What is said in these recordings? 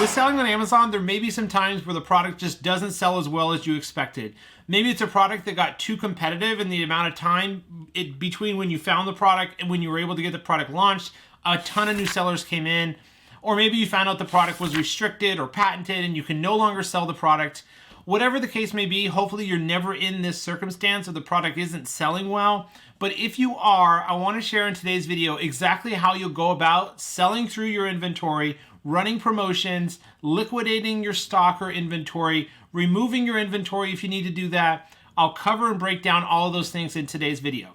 With selling on Amazon, there may be some times where the product just doesn't sell as well as you expected. Maybe it's a product that got too competitive in the amount of time between when you found the product and when you were able to get the product launched. A ton of new sellers came in. Or maybe you found out the product was restricted or patented and you can no longer sell the product. Whatever the case may be, hopefully you're never in this circumstance or the product isn't selling well. But if you are, I want to share in today's video exactly how you'll go about selling through your inventory, running promotions, liquidating your stock or inventory, removing your inventory if you need to do that. I'll cover and break down all of those things in today's video.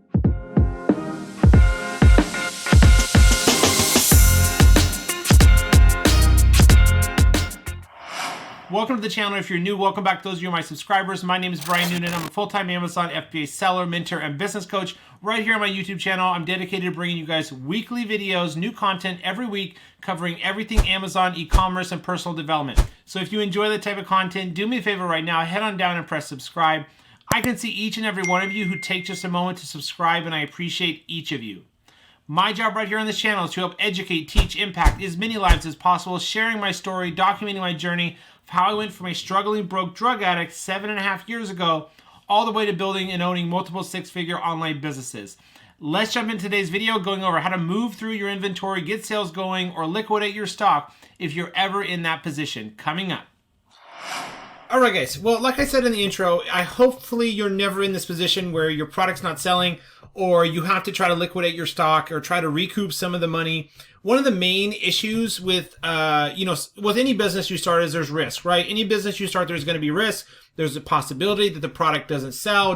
Welcome to the channel. If you're new, welcome back to those of you who are my subscribers. My name is Brian Noonan. I'm a full-time Amazon FBA seller, mentor, and business coach. Right here on my YouTube channel, I'm dedicated to bringing you guys weekly videos, new content every week, covering everything Amazon, e-commerce, and personal development. So if you enjoy the type of content, do me a favor right now, head on down and press subscribe. I can see each and every one of you who take just a moment to subscribe, and I appreciate each of you. My job right here on this channel is to help educate, teach, impact as many lives as possible, sharing my story, documenting my journey of how I went from a struggling broke drug addict 7.5 years ago all the way to building and owning multiple six-figure online businesses. Let's jump into today's video going over how to move through your inventory, get sales going, or liquidate your stock if you're ever in that position. Coming up. All right, guys. Well, like I said in the intro, hopefully you're never in this position where your product's not selling or you have to try to liquidate your stock or try to recoup some of the money. One of the main issues with, with any business you start is there's risk, right? Any business you start, there's going to be risk. There's a possibility that the product doesn't sell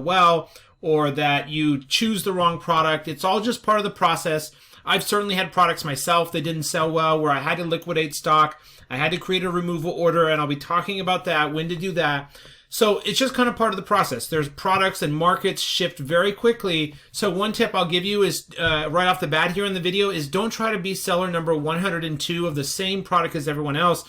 well, or that you choose the wrong product. It's all just part of the process. I've certainly had products myself that didn't sell well, where I had to liquidate stock. I had to create a removal order, and I'll be talking about that, when to do that. So it's just kind of part of the process. There's products and markets shift very quickly. So one tip I'll give you is right off the bat here in the video is don't try to be seller number 102 of the same product as everyone else.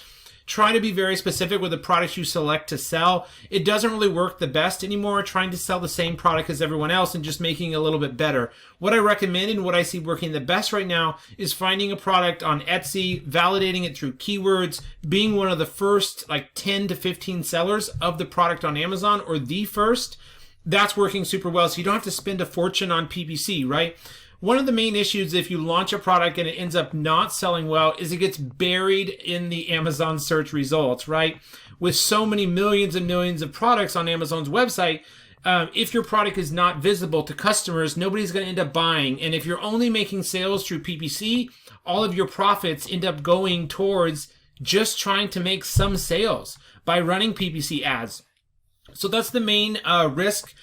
Try to be very specific with the products you select to sell. It doesn't really work the best anymore trying to sell the same product as everyone else and just making it a little bit better. What I recommend and what I see working the best right now is finding a product on Etsy, validating it through keywords, being one of the first like 10 to 15 sellers of the product on Amazon, or the first. That's working super well. So you don't have to spend a fortune on PPC, right? One of the main issues if you launch a product and it ends up not selling well is it gets buried in the Amazon search results, right? With so many millions and millions of products on Amazon's website, if your product is not visible to customers, nobody's going to end up buying. And if you're only making sales through PPC, all of your profits end up going towards just trying to make some sales by running PPC ads. So that's the main risk.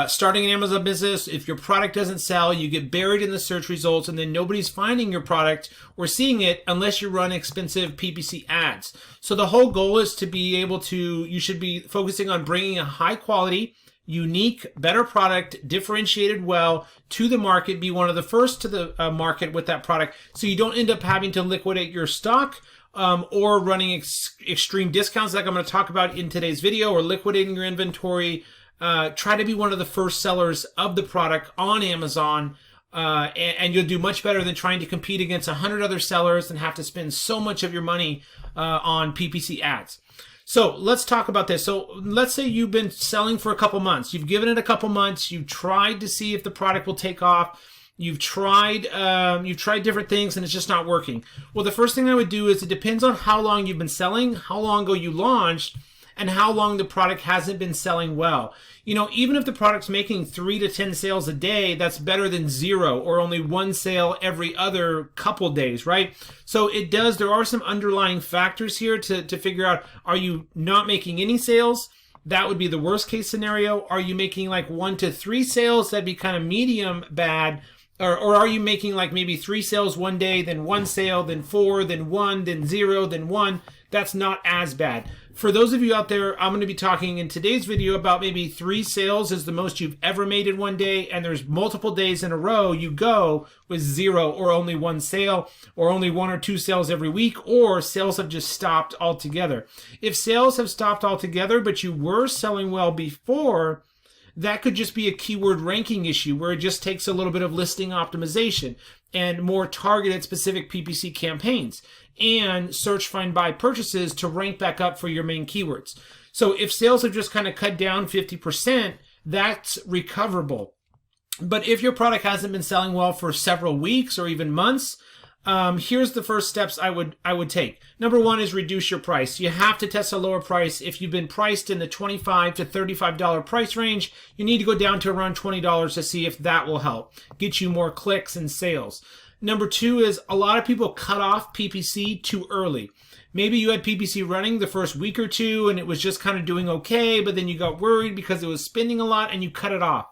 Starting an Amazon business, if your product doesn't sell, you get buried in the search results and then nobody's finding your product or seeing it unless you run expensive PPC ads. So the whole goal is to be able to, you should be focusing on bringing a high quality, unique, better product, differentiated well to the market, be one of the first to the market with that product so you don't end up having to liquidate your stock or running extreme discounts like I'm going to talk about in today's video, or liquidating your inventory. Try to be one of the first sellers of the product on Amazon, and you'll do much better than trying to compete against 100 other sellers and have to spend so much of your money on PPC ads. So let's talk about this. So let's say you've been selling for a couple months. You've given it a couple months. You've tried to see if the product will take off. You've tried different things and it's just not working. Well, the first thing I would do is, it depends on how long you've been selling, how long ago you launched, and how long the product hasn't been selling well. You know, even if the product's making 3 to 10 sales a day, that's better than 0 or only 1 sale every other couple days, right? So there are some underlying factors here to figure out, are you not making any sales? That would be the worst case scenario. Are you making like 1 to 3 sales? That'd be kind of medium bad. Or are you making like maybe 3 sales one day, then 1 sale, then 4, then 1, then 0, then 1? That's not as bad. For those of you out there, I'm going to be talking in today's video about maybe 3 sales is the most you've ever made in one day, and there's multiple days in a row you go with 0 or only 1 sale, or only 1 or 2 sales every week, or sales have just stopped altogether. If sales have stopped altogether, but you were selling well before, that could just be a keyword ranking issue where it just takes a little bit of listing optimization and more targeted specific PPC campaigns. and search, find, buy purchases to rank back up for your main keywords. So if sales have just kind of cut down 50%, that's recoverable. But if your product hasn't been selling well for several weeks or even months, here's the first steps I would take. Number one is reduce your price. You have to test a lower price. If you've been priced in the $25 to $35 price range, you need to go down to around $20 to see if that will help get you more clicks and sales. Number two is a lot of people cut off PPC too early. Maybe you had PPC running the first week or two and it was just kind of doing okay, but then you got worried because it was spending a lot and you cut it off.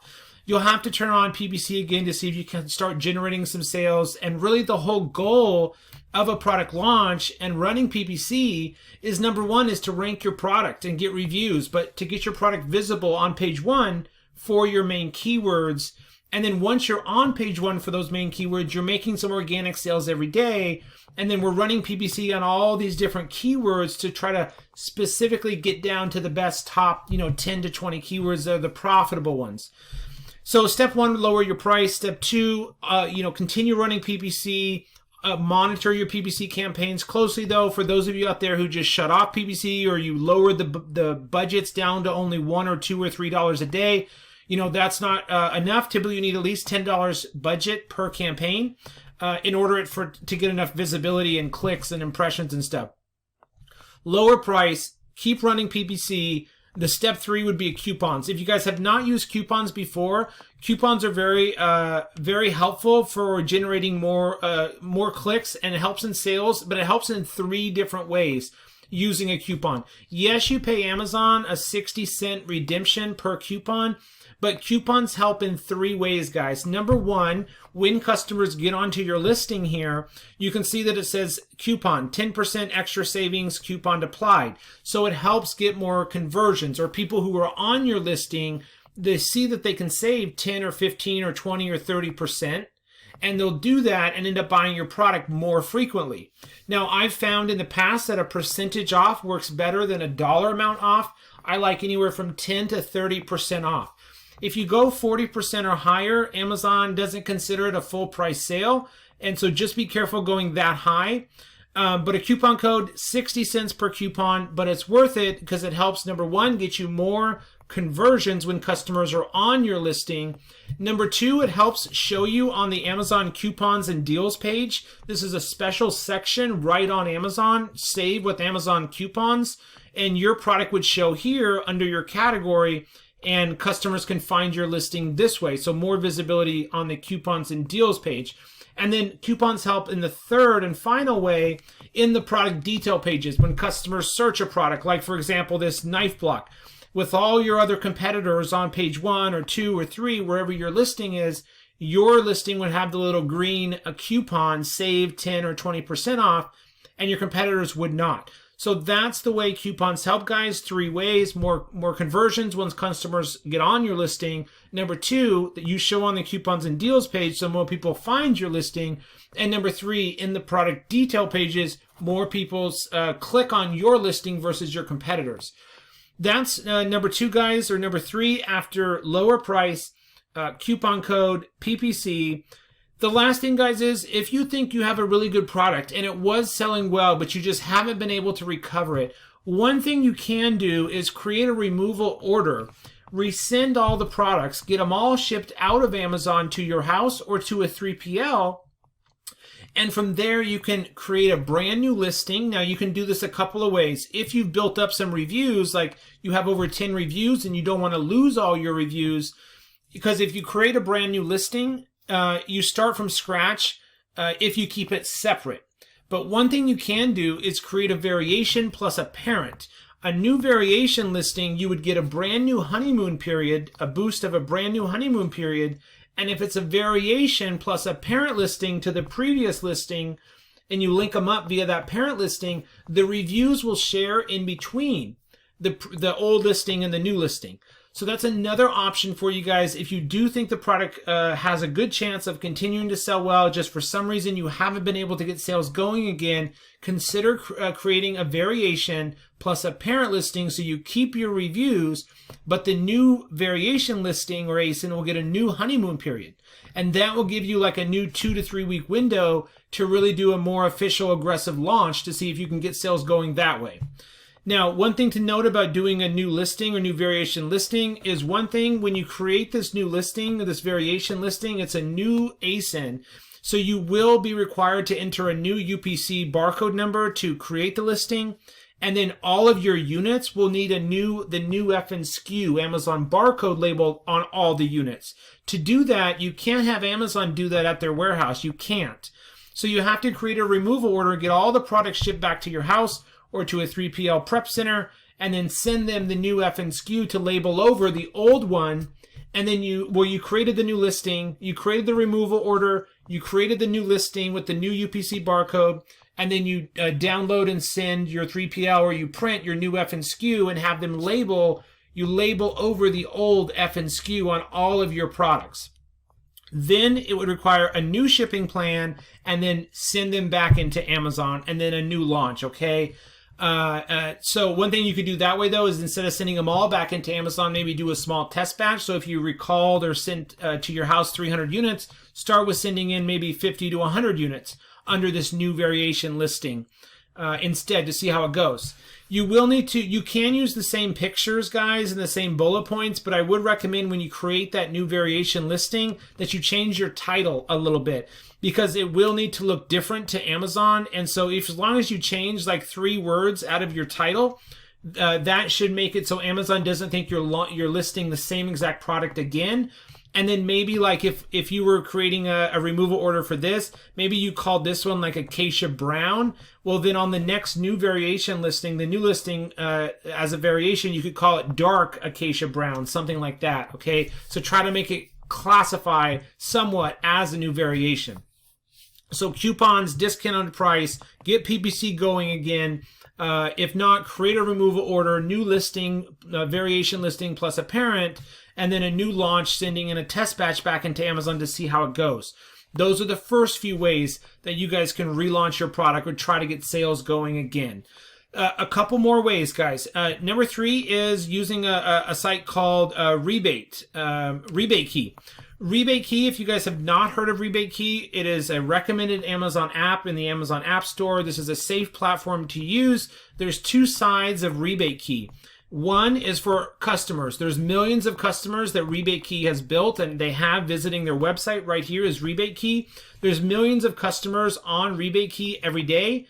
You'll have to turn on PPC again to see if you can start generating some sales. And really the whole goal of a product launch and running PPC is, number one, is to rank your product and get reviews, but to get your product visible on page one for your main keywords. And then once you're on page one for those main keywords, you're making some organic sales every day. And then we're running PPC on all these different keywords to try to specifically get down to the best top, 10 to 20 keywords that are the profitable ones. So step one, lower your price. Step two, continue running PPC. Monitor your PPC campaigns closely, though. For those of you out there who just shut off PPC or you lowered the budgets down to only $1 or $2 or $3 a day, that's not enough. Typically, you need at least $10 budget per campaign in order to get enough visibility and clicks and impressions and stuff. Lower price, keep running PPC. The step three would be coupons. If you guys have not used coupons before, coupons are very helpful for generating more clicks, and it helps in sales, but it helps in 3 different ways using a coupon. Yes, you pay Amazon a 60-cent redemption per coupon, but coupons help in 3 ways, guys. Number one, when customers get onto your listing here, you can see that it says coupon, 10% extra savings, coupon applied. So it helps get more conversions, or people who are on your listing, they see that they can save 10 or 15 or 20 or 30%. And they'll do that and end up buying your product more frequently. Now, I've found in the past that a percentage off works better than a dollar amount off. I like anywhere from 10 to 30% off. If you go 40% or higher, Amazon doesn't consider it a full price sale. And so just be careful going that high. But a coupon code, 60 cents per coupon, but it's worth it because it helps, number one, get you more conversions when customers are on your listing. Number two, it helps show you on the Amazon coupons and deals page. This is a special section right on Amazon, save with Amazon coupons, and your product would show here under your category, and customers can find your listing this way. So more visibility on the coupons and deals page. And then coupons help in the third and final way in the product detail pages when customers search a product, like for example, this knife block. With all your other competitors on page 1 or 2 or 3, wherever your listing is, your listing would have the little green coupon, save 10 or 20% off, and your competitors would not. So that's the way coupons help, guys. 3 ways: more conversions once customers get on your listing. Number 2, that you show on the coupons and deals page so more people find your listing. And number 3, in the product detail pages, more people click on your listing versus your competitors. That's number 2, guys, or number 3 after lower price, coupon code, PPC. The last thing, guys, is if you think you have a really good product and it was selling well, but you just haven't been able to recover it, one thing you can do is create a removal order, resend all the products, get them all shipped out of Amazon to your house or to a 3PL. And from there, you can create a brand new listing. Now, you can do this a couple of ways. If you've built up some reviews, like you have over 10 reviews and you don't want to lose all your reviews, because if you create a brand new listing, you start from scratch if you keep it separate. But one thing you can do is create a variation plus a parent. A new variation listing, you would get a brand new honeymoon period, a boost of a brand new honeymoon period. And if it's a variation plus a parent listing to the previous listing, and you link them up via that parent listing, the reviews will share in between the old listing and the new listing. So that's another option for you guys. If you do think the product has a good chance of continuing to sell well, just for some reason you haven't been able to get sales going again, consider creating a variation plus a parent listing so you keep your reviews, but the new variation listing or ASIN will get a new honeymoon period. And that will give you like a new 2 to 3 week window to really do a more official, aggressive launch to see if you can get sales going that way. Now, one thing to note about doing a new listing or new variation listing is one thing, when you create this new listing, this variation listing, it's a new ASIN. So you will be required to enter a new UPC barcode number to create the listing. And then all of your units will need the new FN SKU, Amazon barcode label on all the units. To do that, you can't have Amazon do that at their warehouse. You can't. So you have to create a removal order, get all the products shipped back to your house or to a 3PL prep center, and then send them the new FN SKU to label over the old one. And then you created the new listing, you created the removal order, you created the new listing with the new UPC barcode, and then you download and send your 3PL, or you print your new FN SKU and have them label over the old FN SKU on all of your products. Then it would require a new shipping plan and then send them back into Amazon and then a new launch, okay? So one thing you could do that way though is instead of sending them all back into Amazon, maybe do a small test batch. So if you recalled or sent to your house 300 units, start with sending in maybe 50 to 100 units under this new variation listing instead to see how it goes. You can use the same pictures, guys, and the same bullet points, but I would recommend when you create that new variation listing that you change your title a little bit, because it will need to look different to Amazon. And so as long as you change like 3 words out of your title, that should make it so Amazon doesn't think you're listing the same exact product again. And then maybe like if you were creating a removal order for this, maybe you called this one like Acacia Brown. Well, then on the next new variation listing, the new listing as a variation, you could call it Dark Acacia Brown, something like that, okay? So try to make it classify somewhat as a new variation. So coupons, discounted price, get PPC going again. If not, create a removal order, new listing, variation listing plus a parent, and then a new launch, sending in a test batch back into Amazon to see how it goes. Those are the first few ways that you guys can relaunch your product or try to get sales going again. A couple more ways, guys. Number 3 is using a site called RebateKey. RebateKey, if you guys have not heard of RebateKey, it is a recommended Amazon app in the Amazon App Store. This is a safe platform to use. There's 2 sides of RebateKey. One is for customers. There's millions of customers that RebateKey has built, and they have visiting their website. Right here is RebateKey. There's millions of customers on RebateKey every day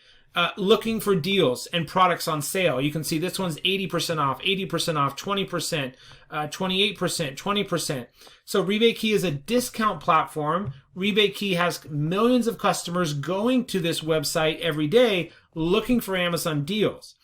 looking for deals and products on sale. You can see this one's 80% off, 80% off, 20%, 28%, 20%. So RebateKey is a discount platform. RebateKey has millions of customers going to this website every day looking for Amazon deals.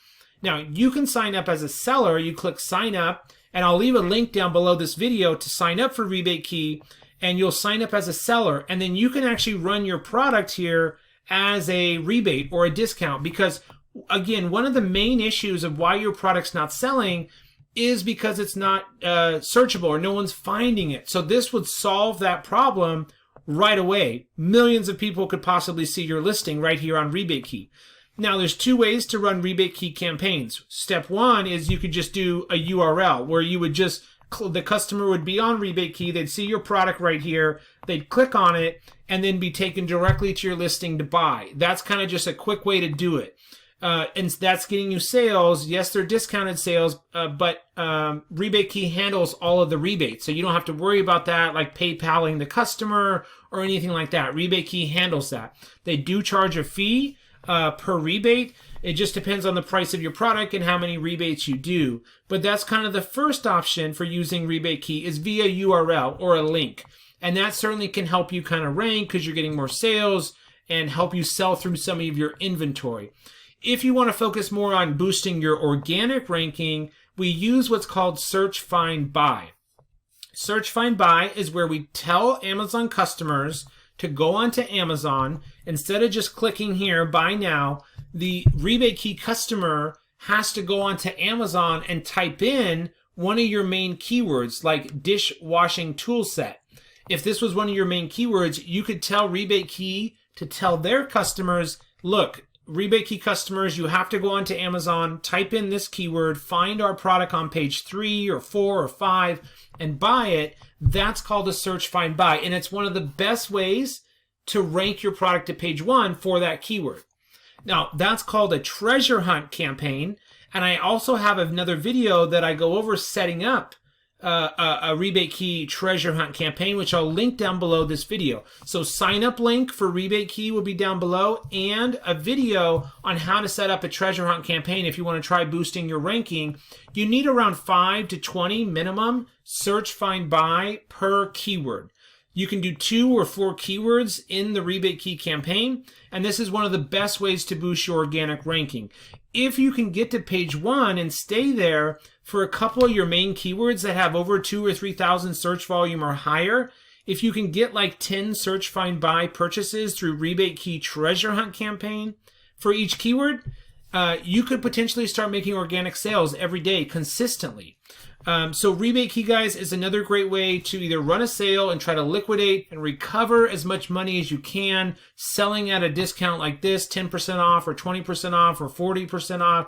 Now, you can sign up as a seller. You click sign up, and I'll leave a link down below this video to sign up for RebateKey, and you'll sign up as a seller, and then you can actually run your product here as a rebate or a discount, because again, one of the main issues of why your product's not selling is because it's not searchable or no one's finding it. So this would solve that problem right away. Millions of people could possibly see your listing right here on RebateKey. Now, there's 2 ways to run RebateKey campaigns. Step 1 is you could just do a URL where you would just, the customer would be on RebateKey, they'd see your product right here, they'd click on it, and then be taken directly to your listing to buy. That's kind of just a quick way to do it. And that's getting you sales. Yes, they're discounted sales, but RebateKey handles all of the rebates. So you don't have to worry about that, like PayPaling the customer or anything like that. RebateKey handles that. They do charge a fee per rebate. It just depends on the price of your product and how many rebates you do. But that's kind of the first option for using RebateKey is via URL or a link. And that certainly can help you kind of rank because you're getting more sales and help you sell through some of your inventory. If you want to focus more on boosting your organic ranking, we use what's called Search, Find, Buy. Search, Find, Buy is where we tell Amazon customers to go onto Amazon. Instead of just clicking here, buy now, the RebateKey customer has to go onto Amazon and type in one of your main keywords, like dishwashing tool set. If this was one of your main keywords, you could tell RebateKey to tell their customers, look, RebateKey customers, you have to go onto Amazon, type in this keyword, find our product on page 3 or 4 or 5, and buy it. That's called a search, find, buy. And it's one of the best ways to rank your product to page 1 for that keyword. Now, that's called a treasure hunt campaign. And I also have another video that I go over setting up a RebateKey treasure hunt campaign, which I'll link down below this video. So sign up link for RebateKey will be down below, and a video on how to set up a treasure hunt campaign if you want to try boosting your ranking. You need around 5 to 20 minimum search, find, buy per keyword. You can do 2 or 4 keywords in the RebateKey campaign, and this is one of the best ways to boost your organic ranking. If you can get to page 1 and stay there for a couple of your main keywords that have over 2,000 or 3,000 search volume or higher, if you can get like 10 search, find, buy purchases through RebateKey treasure hunt campaign for each keyword, you could potentially start making organic sales every day consistently. So RebateKey, guys, is another great way to either run a sale and try to liquidate and recover as much money as you can, selling at a discount like this, 10% off or 20% off or 40% off.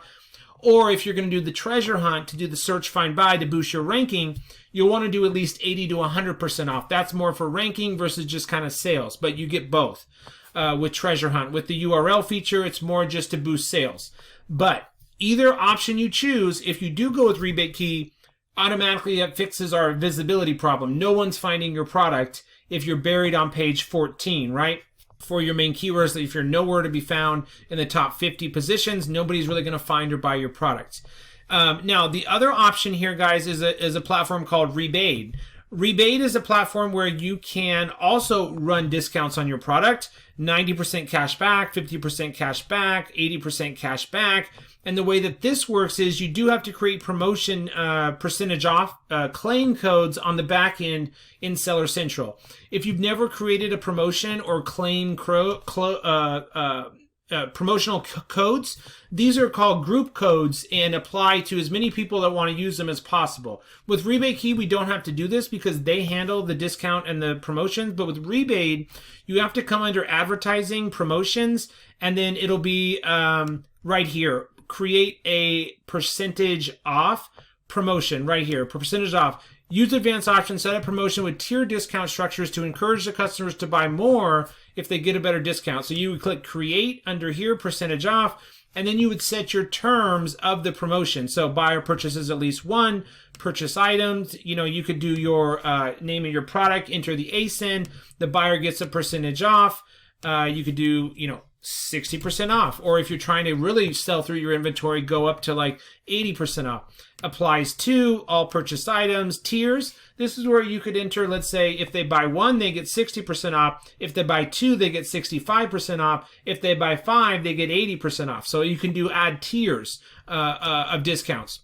Or if you're going to do the treasure hunt to do the search, find, buy to boost your ranking, you'll want to do at least 80 to 100% off. That's more for ranking versus just kind of sales, but you get both with treasure hunt. With the URL feature, it's more just to boost sales. But either option you choose, if you do go with RebateKey, automatically it fixes our visibility problem. No one's finding your product if you're buried on page 14, right? For your main keywords, if you're nowhere to be found in the top 50 positions, nobody's really going to find or buy your product. Now, the other option here, guys, is a platform called Rebate. Rebate is a platform where you can also run discounts on your product, 90% cash back, 50% cash back, 80% cash back. And the way that this works is you do have to create promotion percentage off claim codes on the back end in Seller Central. If you've never created a promotion or claim promotional codes, these are called group codes and apply to as many people that want to use them as possible. With RebateKey, we don't have to do this because they handle the discount and the promotions, but with Rebate, you have to come under advertising, promotions, and then it'll be right here. Create a percentage off promotion right here, percentage off. Use advanced options, set up promotion with tier discount structures to encourage the customers to buy more if they get a better discount. So you would click create under here, percentage off, and then you would set your terms of the promotion. So buyer purchases at least 1, purchase items, you could do your name of your product, enter the ASIN, the buyer gets a percentage off. You could do, 60% off, or if you're trying to really sell through your inventory, go up to like 80% off. Applies to all purchased items. Tiers, this is where you could enter, let's say if they buy 1, they get 60% off. If they buy 2, they get 65% off. If they buy 5, they get 80% off. So you can do add tiers of discounts.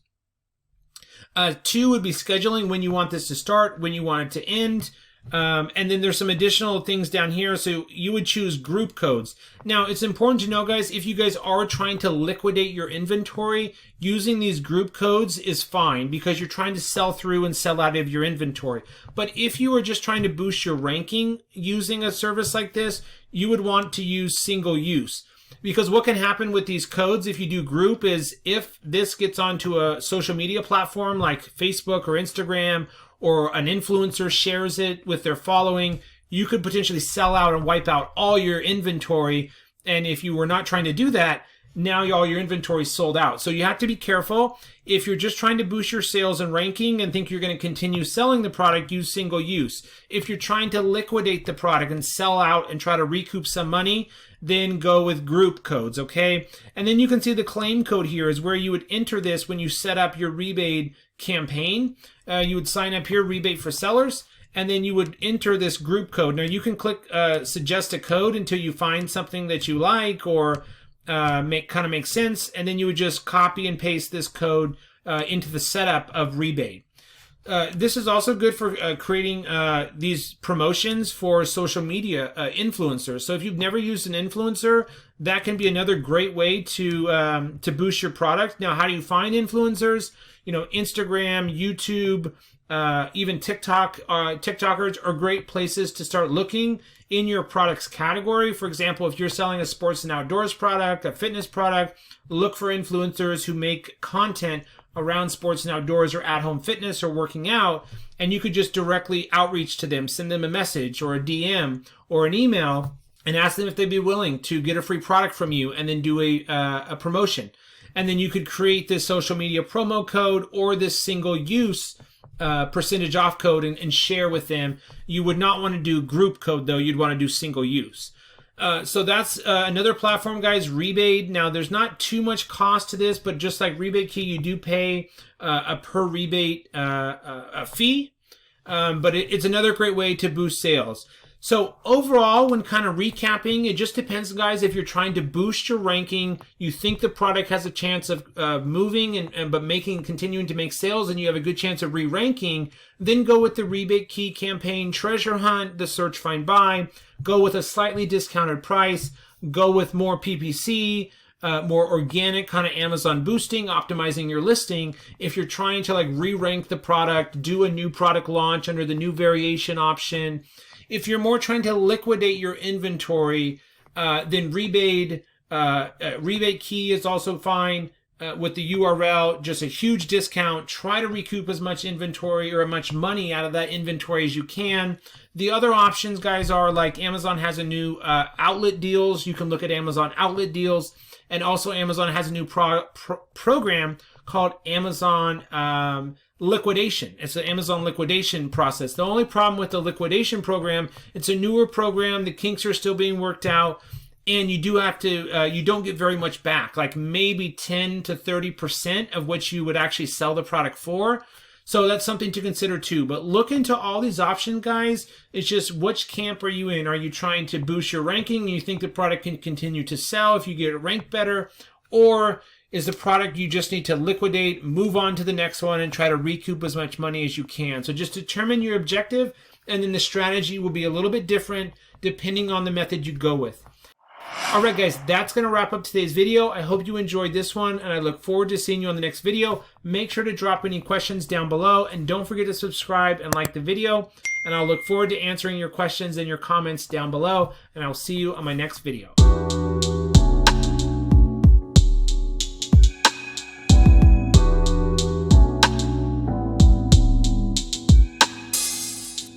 2 would be scheduling, when you want this to start, when you want it to end. And then there's some additional things down here. So you would choose group codes. Now, it's important to know, guys, if you guys are trying to liquidate your inventory, using these group codes is fine because you're trying to sell through and sell out of your inventory. But if you are just trying to boost your ranking using a service like this, you would want to use single use. Because what can happen with these codes if you do group is if this gets onto a social media platform like Facebook or Instagram, or an influencer shares it with their following, you could potentially sell out and wipe out all your inventory. And if you were not trying to do that, now all your inventory is sold out. So you have to be careful. If you're just trying to boost your sales and ranking and think you're going to continue selling the product, use single use. If you're trying to liquidate the product and sell out and try to recoup some money, then go with group codes, okay? And then you can see the claim code here is where you would enter this when you set up your rebate campaign. You would sign up here, rebate for sellers, and then you would enter this group code. Now you can click suggest a code until you find something that you like or make sense, and then you would just copy and paste this code into the setup of rebate. This is also good for creating these promotions for social media influencers. So if you've never used an influencer, that can be another great way to boost your product. Now, how do you find influencers? You know, Instagram, YouTube, even TikTok. TikTokers are great places to start looking in your product's category. For example, if you're selling a sports and outdoors product, a fitness product, look for influencers who make content around sports and outdoors or at-home fitness or working out, and you could just directly outreach to them, send them a message or a DM or an email and ask them if they'd be willing to get a free product from you and then do a promotion. And then you could create this social media promo code or this single use percentage off code and share with them. You would not want to do group code though, you'd want to do single use. So that's another platform, guys, Rebate. Now, there's not too much cost to this, but just like RebateKey, you do pay a per rebate a fee, but it's another great way to boost sales. So overall, when kind of recapping, it just depends, guys. If you're trying to boost your ranking, you think the product has a chance of moving but continuing to make sales, and you have a good chance of re-ranking, then go with the RebateKey campaign, treasure hunt, the search, find, buy. Go with a slightly discounted price. Go with more PPC, more organic kind of Amazon boosting, optimizing your listing. If you're trying to like re-rank the product, do a new product launch under the new variation option. If you're more trying to liquidate your inventory, then RebateKey is also fine with the URL, just a huge discount. Try to recoup as much inventory or as much money out of that inventory as you can. The other options, guys, are like Amazon has a new outlet deals. You can look at Amazon outlet deals. And also Amazon has a new program called Amazon liquidation. It's an Amazon liquidation process. The only problem with the liquidation program, it's a newer program. The kinks are still being worked out, and you do have to, you don't get very much back, like maybe 10 to 30% of what you would actually sell the product for. So that's something to consider too. But look into all these options, guys. It's just which camp are you in? Are you trying to boost your ranking and you think the product can continue to sell if you get it ranked better? Or is the product you just need to liquidate, move on to the next one, and try to recoup as much money as you can? So just determine your objective, and then the strategy will be a little bit different depending on the method you go with. All right, guys, that's going to wrap up today's video. I hope you enjoyed this one, and I look forward to seeing you on the next video. Make sure to drop any questions down below, and don't forget to subscribe and like the video. And I'll look forward to answering your questions and your comments down below, and I'll see you on my next video.